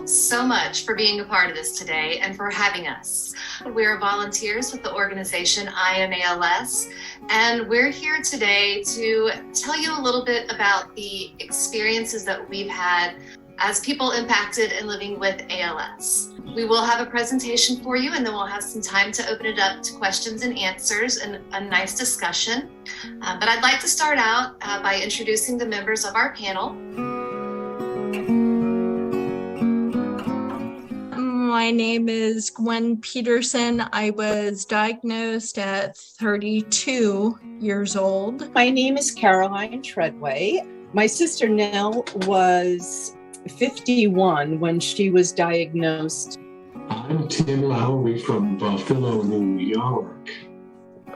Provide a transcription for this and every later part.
all so much for being a part of this today and for having us. We're volunteers with the organization I Am ALS, and we're here today to tell you a little bit about the experiences that we've had as people impacted and living with ALS. We will have a presentation for you, and then we'll have some time to open it up to questions and answers and a nice discussion. But I'd like to start out by introducing the members of our panel. My name is Gwen Peterson. I was diagnosed at 32 years old. My name is Caroline Treadway. My sister Nell was 51 when she was diagnosed. I'm Tim Lowrey from Buffalo, New York.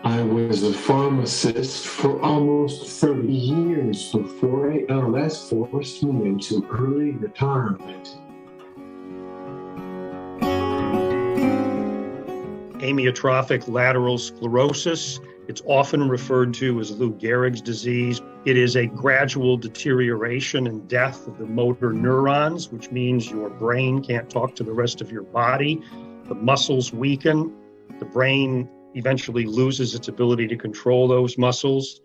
I was a pharmacist for almost 30 years before ALS forced me into early retirement. Amyotrophic lateral sclerosis. It's often referred to as Lou Gehrig's disease. It is a gradual deterioration and death of the motor neurons, which means your brain can't talk to the rest of your body. The muscles weaken. The brain eventually loses its ability to control those muscles,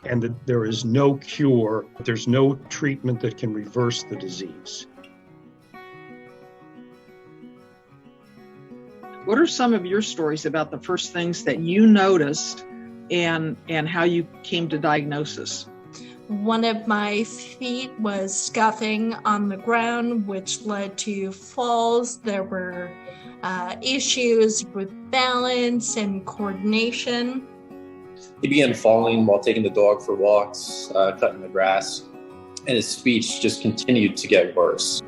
and there is no cure. There's no treatment that can reverse the disease. What are some of your stories about the first things that you noticed and how you came to diagnosis? One of my feet was scuffing on the ground, which led to falls. There were issues with balance and coordination. He began falling while taking the dog for walks, cutting the grass, and his speech just continued to get worse.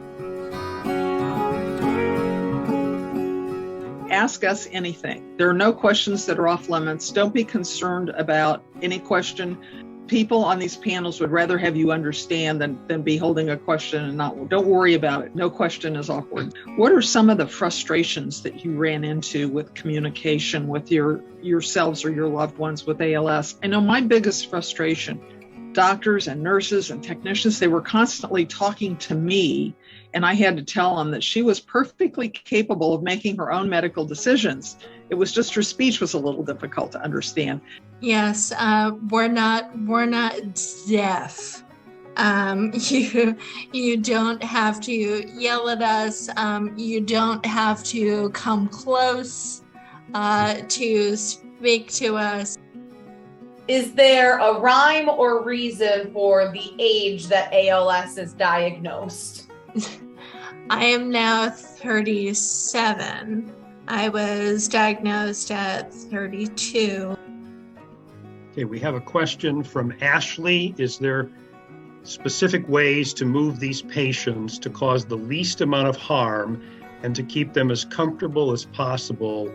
Ask us anything. There are no questions that are off limits. Don't be concerned about any question. People on these panels would rather have you understand than be holding a question and don't worry about it. No question is awkward. What are some of the frustrations that you ran into with communication with yourselves or your loved ones with ALS? I know my biggest frustration, doctors and nurses and technicians, they were constantly talking to me, and I had to tell them that she was perfectly capable of making her own medical decisions. It was just her speech was a little difficult to understand. Yes, we're not deaf. You don't have to yell at us. You don't have to come close to speak to us. Is there a rhyme or reason for the age that ALS is diagnosed? I am now 37. I was diagnosed at 32. Okay, we have a question from Ashley. Is there specific ways to move these patients to cause the least amount of harm and to keep them as comfortable as possible